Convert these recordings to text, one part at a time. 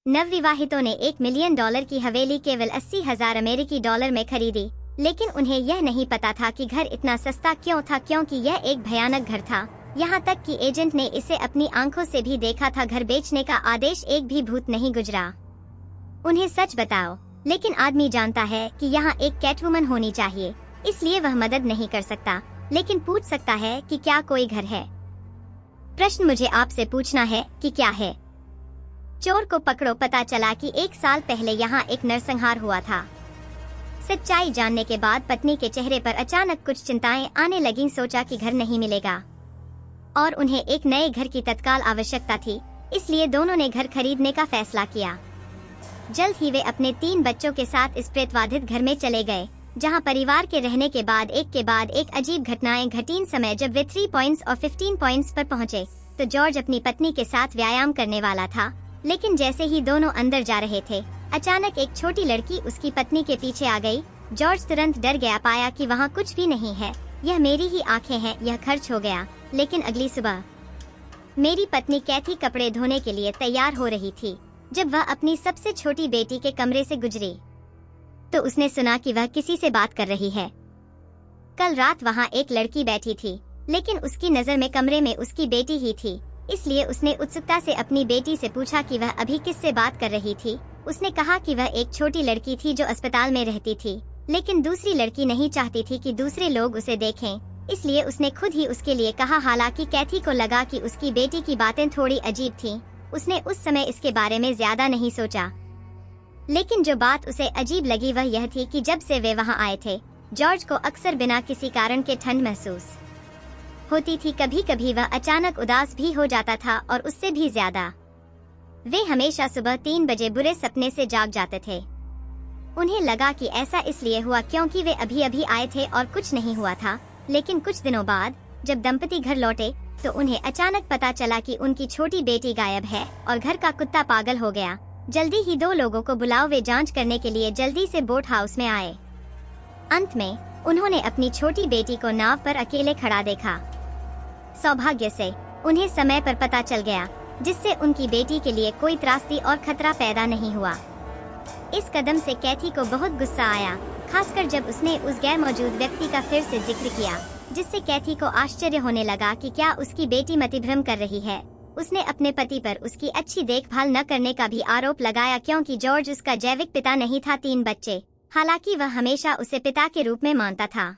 नवविवाहितों ने $1 मिलियन की हवेली केवल 80,000 अमेरिकी डॉलर में खरीदी, लेकिन उन्हें यह नहीं पता था कि घर इतना सस्ता क्यों था, क्योंकि यह एक भयानक घर था। यहाँ तक कि एजेंट ने इसे अपनी आंखों से भी देखा था। घर बेचने का आदेश एक भी भूत नहीं गुजरा। उन्हें सच बताओ, लेकिन आदमी जानता है कि यहाँ एक कैटवुमन होनी चाहिए, इसलिए वह मदद नहीं कर सकता, लेकिन पूछ सकता है कि क्या कोई घर है। प्रश्न मुझे आपसे पूछना है कि क्या है। चोर को पकड़ो। पता चला कि 1 साल पहले यहाँ एक नरसंहार हुआ था। सच्चाई जानने के बाद पत्नी के चेहरे पर अचानक कुछ चिंताएं आने लगीं। सोचा कि घर नहीं मिलेगा और उन्हें एक नए घर की तत्काल आवश्यकता थी, इसलिए दोनों ने घर खरीदने का फैसला किया। जल्द ही वे अपने 3 बच्चों के साथ इस प्रेतवाधित घर में चले गए, जहां परिवार के रहने के बाद एक अजीब घटनाएं घटीं। समय जब वे 3 पॉइंट्स और 15 पॉइंट्स पर पहुंचे, तो जॉर्ज अपनी पत्नी के साथ व्यायाम करने वाला था, लेकिन जैसे ही दोनों अंदर जा रहे थे, अचानक एक छोटी लड़की उसकी पत्नी के पीछे आ गई। जॉर्ज तुरंत डर गया, पाया कि वहाँ कुछ भी नहीं है। यह मेरी ही आंखें हैं, यह खर्च हो गया। लेकिन अगली सुबह मेरी पत्नी कैथी कपड़े धोने के लिए तैयार हो रही थी। जब वह अपनी सबसे छोटी बेटी के कमरे से गुजरी, तो उसने सुना कि वह किसी से बात कर रही है। कल रात वहाँ एक लड़की बैठी थी, लेकिन उसकी नजर में कमरे में उसकी बेटी ही थी, इसलिए उसने उत्सुकता से अपनी बेटी से पूछा कि वह अभी किससे बात कर रही थी। उसने कहा कि वह एक छोटी लड़की थी जो अस्पताल में रहती थी, लेकिन दूसरी लड़की नहीं चाहती थी कि दूसरे लोग उसे देखें, इसलिए उसने खुद ही उसके लिए कहा। हालांकि कैथी को लगा कि उसकी बेटी की बातें थोड़ी अजीब थीं, उसने उस समय इसके बारे में ज्यादा नहीं सोचा। लेकिन जो बात उसे अजीब लगी वह यह थी कि जब से वे वहां आए थे, जॉर्ज को अक्सर बिना किसी कारण के ठंड महसूस होती थी। कभी कभी वह अचानक उदास भी हो जाता था, और उससे भी ज्यादा वे हमेशा सुबह 3 बजे बुरे सपने से जाग जाते थे। उन्हें लगा कि ऐसा इसलिए हुआ क्योंकि वे अभी अभी आए थे और कुछ नहीं हुआ था। लेकिन कुछ दिनों बाद जब दंपति घर लौटे, तो उन्हें अचानक पता चला कि उनकी छोटी बेटी गायब है और घर का कुत्ता पागल हो गया। जल्दी ही 2 लोगों को बुलाओ। वे जांच करने के लिए जल्दी से बोट हाउस में आए। अंत में उन्होंने अपनी छोटी बेटी को नाव पर अकेले खड़ा देखा। सौभाग्य से उन्हें समय पर पता चल गया, जिससे उनकी बेटी के लिए कोई त्रासदी और खतरा पैदा नहीं हुआ। इस कदम से कैथी को बहुत गुस्सा आया, खासकर जब उसने उस गैर मौजूद व्यक्ति का फिर से जिक्र किया, जिससे कैथी को आश्चर्य होने लगा कि क्या उसकी बेटी मतिभ्रम कर रही है। उसने अपने पति पर उसकी अच्छी देखभाल न करने का भी आरोप लगाया, क्योंकि जॉर्ज उसका जैविक पिता नहीं था। 3 बच्चे, हालांकि वह हमेशा उसे पिता के रूप में मानता था।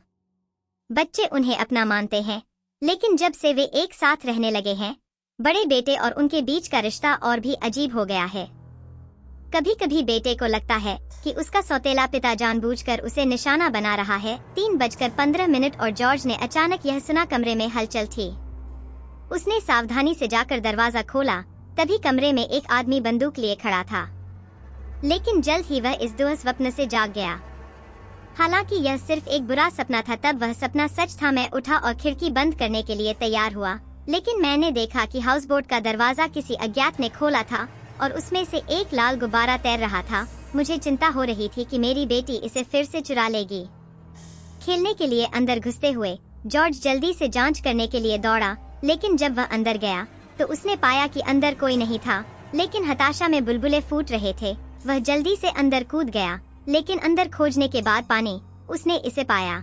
बच्चे उन्हें अपना मानते हैं, लेकिन जब से वे एक साथ रहने लगे हैं, बड़े बेटे और उनके बीच का रिश्ता और भी अजीब हो गया है। कभी कभी बेटे को लगता है कि उसका सौतेला पिता जानबूझकर उसे निशाना बना रहा है। 3:15 और जॉर्ज ने अचानक यह सुना कमरे में हलचल थी। उसने सावधानी से जाकर दरवाजा खोला। तभी कमरे में एक आदमी बंदूक लिए खड़ा था, लेकिन जल्द ही वह इस दुस्वप्न से जाग गया। हालांकि यह सिर्फ एक बुरा सपना था, तब वह सपना सच था। मैं उठा और खिड़की बंद करने के लिए तैयार हुआ, लेकिन मैंने देखा कि हाउसबोट का दरवाजा किसी अज्ञात ने खोला था और उसमें से एक लाल गुब्बारा तैर रहा था। मुझे चिंता हो रही थी कि मेरी बेटी इसे फिर से चुरा लेगी। खेलने के लिए अंदर घुसते हुए जॉर्ज जल्दी से जांच करने के लिए दौड़ा, लेकिन जब वह अंदर गया तो उसने पाया कि अंदर कोई नहीं था, लेकिन हताशा में बुलबुले फूट रहे थे। वह जल्दी से अंदर कूद गया, लेकिन अंदर खोजने के बाद पानी उसने इसे पाया।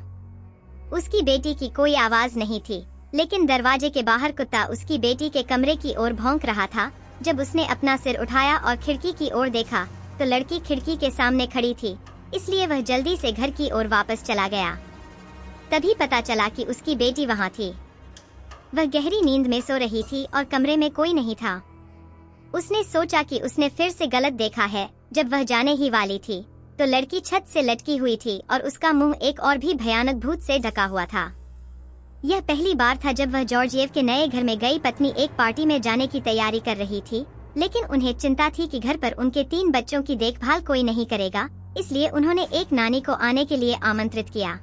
उसकी बेटी की कोई आवाज नहीं थी, लेकिन दरवाजे के बाहर कुत्ता उसकी बेटी के कमरे की ओर भौंक रहा था। जब उसने अपना सिर उठाया और खिड़की की ओर देखा, तो लड़की खिड़की के सामने खड़ी थी, इसलिए वह जल्दी से घर की ओर वापस चला गया। तभी पता चला कि उसकी बेटी वहां थी। वह गहरी नींद में सो रही थी और कमरे में कोई नहीं था। उसने सोचा कि उसने फिर से गलत देखा है। जब वह जाने ही वाली थी, तो लड़की छत से लटकी हुई थी और उसका मुंह एक और भी भयानक भूत से ढका हुआ था। यह पहली बार था जब वह जॉर्जिएव के नए घर में गई। पत्नी एक पार्टी में जाने की तैयारी कर रही थी, लेकिन उन्हें चिंता थी कि घर पर उनके 3 बच्चों की देखभाल कोई नहीं करेगा, इसलिए उन्होंने एक नानी को आने के लिए आमंत्रित किया।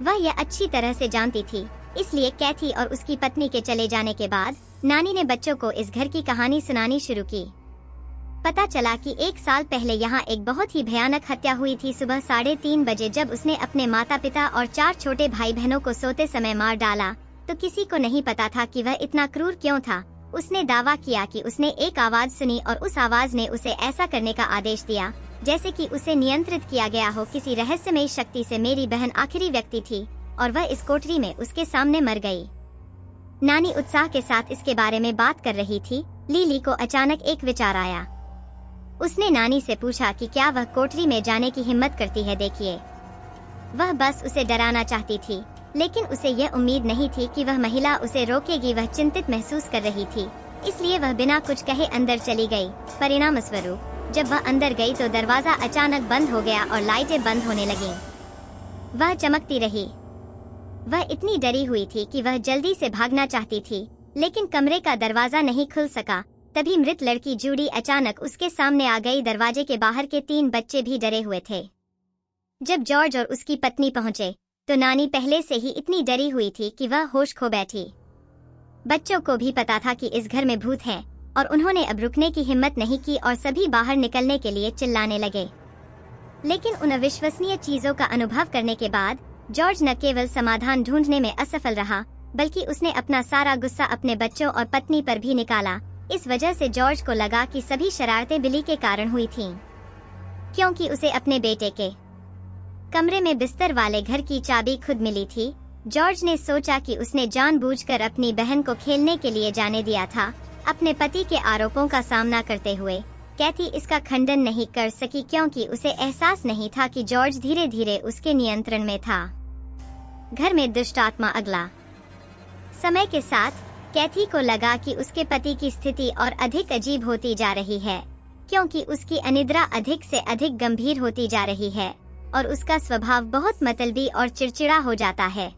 वह यह अच्छी तरह से जानती थी, इसलिए कैथी और उसकी पत्नी के चले जाने के बाद नानी ने बच्चों को इस घर की कहानी सुनानी शुरू की। पता चला कि 1 साल पहले यहाँ एक बहुत ही भयानक हत्या हुई थी। सुबह 3:30 बजे जब उसने अपने माता पिता और 4 छोटे भाई बहनों को सोते समय मार डाला, तो किसी को नहीं पता था कि वह इतना क्रूर क्यों था। उसने दावा किया कि उसने एक आवाज सुनी और उस आवाज ने उसे ऐसा करने का आदेश दिया जैसे कि उसे नियंत्रित किया गया हो किसी रहस्यमयी शक्ति से। मेरी बहन आखिरी व्यक्ति थी और वह इस कोठरी में उसके सामने मर गई। नानी उत्साह के साथ इसके बारे में बात कर रही थी। लिली को अचानक एक विचार आया। उसने नानी से पूछा कि क्या वह कोठरी में जाने की हिम्मत करती है। देखिए, वह बस उसे डराना चाहती थी, लेकिन उसे यह उम्मीद नहीं थी कि वह महिला उसे रोकेगी। वह चिंतित महसूस कर रही थी, इसलिए वह बिना कुछ कहे अंदर चली गई। परिणाम स्वरूप जब वह अंदर गई तो दरवाजा अचानक बंद हो गया और लाइटें बंद होने लगीं। वह चमकती रही। वह इतनी डरी हुई थी कि वह जल्दी से भागना चाहती थी, लेकिन कमरे का दरवाजा नहीं खुल सका। तभी मृत लड़की जूडी अचानक उसके सामने आ गई। दरवाजे के बाहर के 3 बच्चे भी डरे हुए थे। जब जॉर्ज और उसकी पत्नी पहुंचे तो नानी पहले से ही इतनी डरी हुई थी कि वह होश खो बैठी। बच्चों को भी पता था कि इस घर में भूत है और उन्होंने अब रुकने की हिम्मत नहीं की और सभी बाहर निकलने के लिए चिल्लाने लगे। लेकिन उन अविश्वसनीय चीजों का अनुभव करने के बाद जॉर्ज न केवल समाधान ढूंढने में असफल रहा, बल्कि उसने अपना सारा गुस्सा अपने बच्चों और पत्नी पर भी निकाला। इस वजह से जॉर्ज को लगा कि सभी शरारतें बिली के कारण हुई थीं, क्योंकि उसे अपने बेटे के कमरे में बिस्तर वाले घर की चाबी खुद मिली थी। जॉर्ज ने सोचा कि उसने जानबूझकर अपनी बहन को खेलने के लिए जाने दिया था। अपने पति के आरोपों का सामना करते हुए कैथी इसका खंडन नहीं कर सकी, क्योंकि उसे एहसास नहीं था कि जॉर्ज धीरे धीरे उसके नियंत्रण में था। घर में दुष्ट आत्मा। अगला समय के साथ कैथी को लगा कि उसके पति की स्थिति और अधिक अजीब होती जा रही है, क्योंकि उसकी अनिद्रा अधिक से अधिक गंभीर होती जा रही है और उसका स्वभाव बहुत मतलबी और चिड़चिड़ा हो जाता है।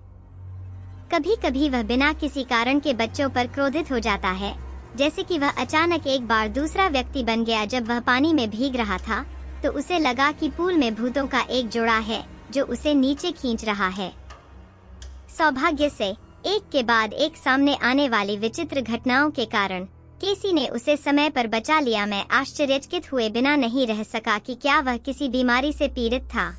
कभी कभी वह बिना किसी कारण के बच्चों पर क्रोधित हो जाता है, जैसे कि वह अचानक एक बार दूसरा व्यक्ति बन गया। जब वह पानी में भीग रहा था तो उसे लगा कि पूल में भूतों का एक जोड़ा है जो उसे नीचे खींच रहा है। सौभाग्य से एक के बाद एक सामने आने वाली विचित्र घटनाओं के कारण केसी ने उसे समय पर बचा लिया। मैं आश्चर्यचकित हुए बिना नहीं रह सका कि क्या वह किसी बीमारी से पीड़ित था,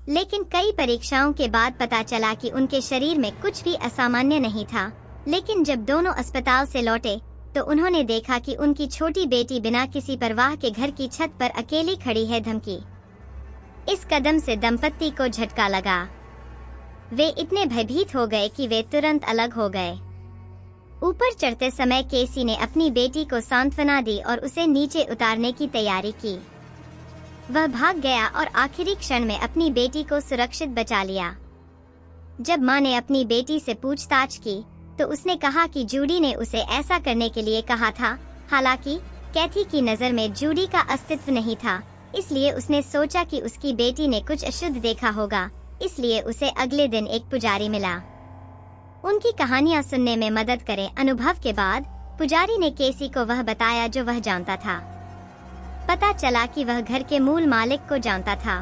लेकिन कई परीक्षाओं के बाद पता चला कि उनके शरीर में कुछ भी असामान्य नहीं था। लेकिन जब दोनों अस्पताल से लौटे तो उन्होंने देखा कि उनकी छोटी बेटी बिना किसी परवाह के घर की छत पर अकेली खड़ी है। धमकी। इस कदम से दंपत्ति को झटका लगा। वे इतने भयभीत हो गए कि वे तुरंत अलग हो गए। ऊपर चढ़ते समय केसी ने अपनी बेटी को सांत्वना दी और उसे नीचे उतारने की तैयारी की। वह भाग गया और आखिरी क्षण में अपनी बेटी को सुरक्षित बचा लिया। जब मां ने अपनी बेटी से पूछताछ की तो उसने कहा कि जूडी ने उसे ऐसा करने के लिए कहा था। हालांकि कैथी की नजर में जूडी का अस्तित्व नहीं था, इसलिए उसने सोचा कि उसकी बेटी ने कुछ अशुद्ध देखा होगा। इसलिए उसे अगले दिन एक पुजारी मिला। उनकी कहानियां सुनने में मदद करें। अनुभव के बाद पुजारी ने केसी को वह बताया जो वह जानता था। पता चला कि वह घर के मूल मालिक को जानता था।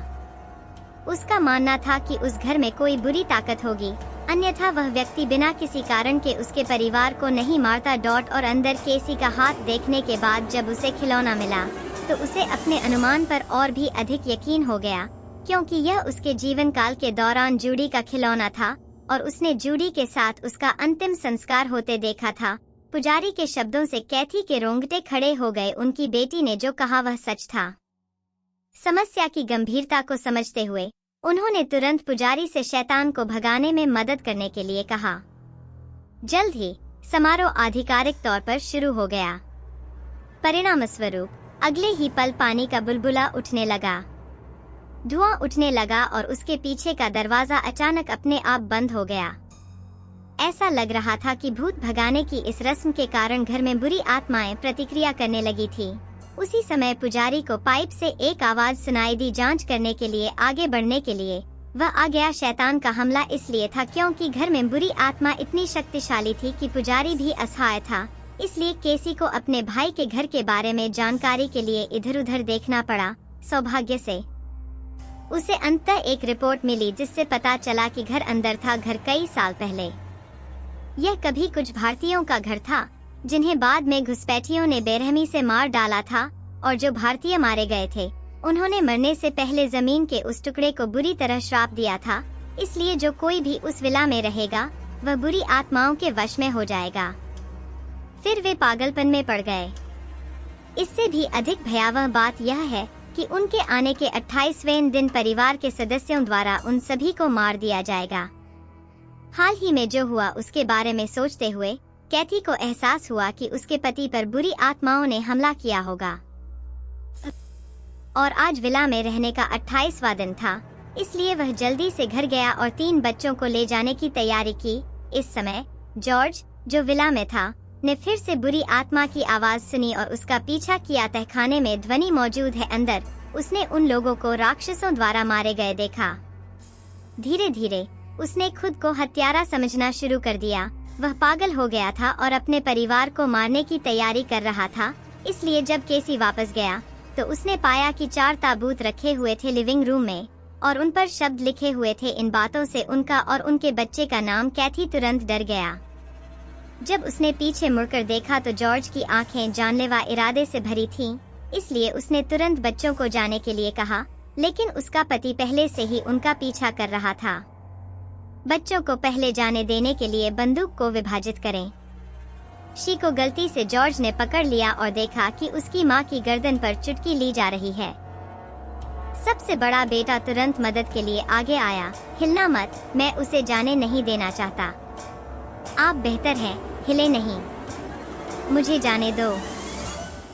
उसका मानना था कि उस घर में कोई बुरी ताकत होगी, अन्यथा वह व्यक्ति बिना किसी कारण के उसके परिवार को नहीं मारता। और अंदर केसी का हाथ देखने के बाद जब उसे खिलौना मिला तो उसे अपने अनुमान पर और भी अधिक यकीन हो गया, क्योंकि यह उसके जीवन काल के दौरान जूडी का खिलौना था और उसने जूडी के साथ उसका अंतिम संस्कार होते देखा था। पुजारी के शब्दों से कैथी के रोंगटे खड़े हो गए। उनकी बेटी ने जो कहा वह सच था। समस्या की गंभीरता को समझते हुए उन्होंने तुरंत पुजारी से शैतान को भगाने में मदद करने के लिए कहा। जल्द ही समारोह आधिकारिक तौर पर शुरू हो गया। परिणाम स्वरूप अगले ही पल पानी का बुलबुला उठने लगा, धुआं उठने लगा और उसके पीछे का दरवाजा अचानक अपने आप बंद हो गया। ऐसा लग रहा था कि भूत भगाने की इस रस्म के कारण घर में बुरी आत्माएं प्रतिक्रिया करने लगी थी। उसी समय पुजारी को पाइप से एक आवाज सुनाई दी। जांच करने के लिए आगे बढ़ने के लिए वह आ गया। शैतान का हमला इसलिए था क्योंकि घर में बुरी आत्मा इतनी शक्तिशाली थी कि पुजारी भी असहाय था। इसलिए केसी को अपने भाई के घर के बारे में जानकारी के लिए इधर उधर देखना पड़ा। सौभाग्य से उसे अंततः एक रिपोर्ट मिली जिससे पता चला कि घर अंदर था। घर कई साल पहले यह कभी कुछ भारतीयों का घर था, जिन्हें बाद में घुसपैठियों ने बेरहमी से मार डाला था। और जो भारतीय मारे गए थे उन्होंने मरने से पहले जमीन के उस टुकड़े को बुरी तरह श्राप दिया था। इसलिए जो कोई भी उस विला में रहेगा वह बुरी आत्माओं के वश में हो जाएगा। फिर वे पागलपन में पड़ गए। इससे भी अधिक भयावह बात यह है कि उनके आने के 28वें दिन परिवार के सदस्यों द्वारा उन सभी को मार दिया जाएगा। हाल ही में जो हुआ उसके बारे में सोचते हुए कैथी को एहसास हुआ कि उसके पति पर बुरी आत्माओं ने हमला किया होगा। और आज विला में रहने का 28वां दिन था, इसलिए वह जल्दी से घर गया और 3 बच्चों को ले जाने की तैयारी की। इस समय जॉर्ज, जो विला में था, ने फिर से बुरी आत्मा की आवाज सुनी और उसका पीछा किया। तहखाने में ध्वनि मौजूद है अंदर। उसने उन लोगों को राक्षसों द्वारा मारे गए देखा। धीरे धीरे उसने खुद को हत्यारा समझना शुरू कर दिया। वह पागल हो गया था और अपने परिवार को मारने की तैयारी कर रहा था। इसलिए जब केसी वापस गया तो उसने पाया कि 4 ताबूत रखे हुए थे लिविंग रूम में और उन पर शब्द लिखे हुए थे। इन बातों से उनका और उनके बच्चे का नाम कैथी तुरंत डर गया। जब उसने पीछे मुड़कर देखा तो जॉर्ज की आंखें जानलेवा इरादे से भरी थीं, इसलिए उसने तुरंत बच्चों को जाने के लिए कहा, लेकिन उसका पति पहले से ही उनका पीछा कर रहा था। बच्चों को पहले जाने देने के लिए बंदूक को विभाजित करें। शी को गलती से जॉर्ज ने पकड़ लिया और देखा कि उसकी मां की गर्दन पर चुटकी ली जा रही है। सबसे बड़ा बेटा तुरंत मदद के लिए आगे आया। हिलना मत, मैं उसे जाने नहीं देना चाहता। आप बेहतर हैं, हिले नहीं, मुझे जाने दो।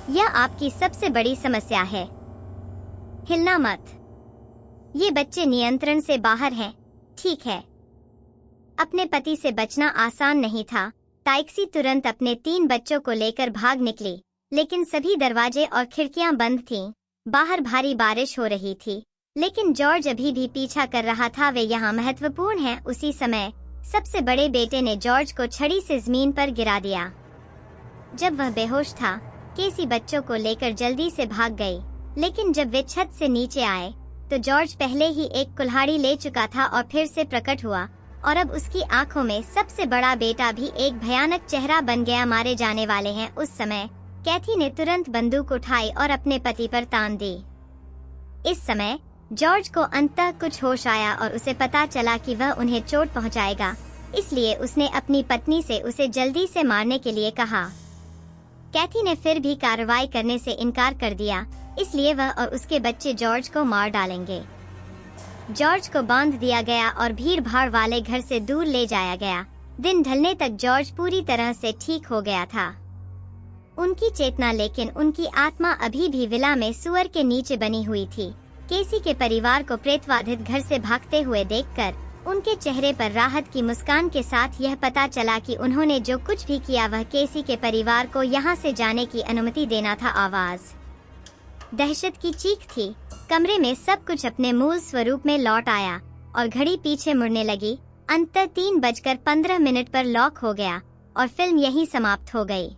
यह आपकी सबसे बड़ी समस्या है, हिलना मत। ये बच्चे नियंत्रण से बाहर हैं, ठीक है। अपने पति से बचना आसान नहीं था। टाइक्सी तुरंत अपने 3 बच्चों को लेकर भाग निकली, लेकिन सभी दरवाजे और खिड़कियां बंद थीं। बाहर भारी बारिश हो रही थी, लेकिन जॉर्ज अभी भी पीछा कर रहा था। वे यहाँ महत्वपूर्ण हैं। उसी समय सबसे बड़े बेटे ने जॉर्ज को छड़ी से जमीन पर गिरा दिया। जब वह बेहोश था, केसी बच्चों को लेकर जल्दी से भाग गई, लेकिन जब वे छत से नीचे आए तो जॉर्ज पहले ही एक कुल्हाड़ी ले चुका था और फिर से प्रकट हुआ, और अब उसकी आंखों में सबसे बड़ा बेटा भी एक भयानक चेहरा बन गया। मारे जाने वाले हैं। उस समय कैथी ने तुरंत बंदूक उठाई और अपने पति पर तान दी। इस समय जॉर्ज को अंततः कुछ होश आया और उसे पता चला कि वह उन्हें चोट पहुंचाएगा, इसलिए उसने अपनी पत्नी से उसे जल्दी से मारने के लिए कहा। कैथी ने फिर भी कार्रवाई करने से इनकार कर दिया, इसलिए वह और उसके बच्चे जॉर्ज को मार डालेंगे। जॉर्ज को बांध दिया गया और भीड़ भाड़ वाले घर से दूर ले जाया गया। दिन ढलने तक जॉर्ज पूरी तरह से ठीक हो गया था। उनकी चेतना, लेकिन उनकी आत्मा अभी भी विला में सुअर के नीचे बनी हुई थी। केसी के परिवार को प्रेतवाधित घर से भागते हुए देखकर उनके चेहरे पर राहत की मुस्कान के साथ यह पता चला कि उन्होंने जो कुछ भी किया वह केसी के परिवार को यहाँ से जाने की अनुमति देना था। आवाज दहशत की चीख थी। कमरे में सब कुछ अपने मूल स्वरूप में लौट आया और घड़ी पीछे मुड़ने लगी। अंततः 3:15 पर लॉक हो गया और फिल्म यहीं समाप्त हो गई।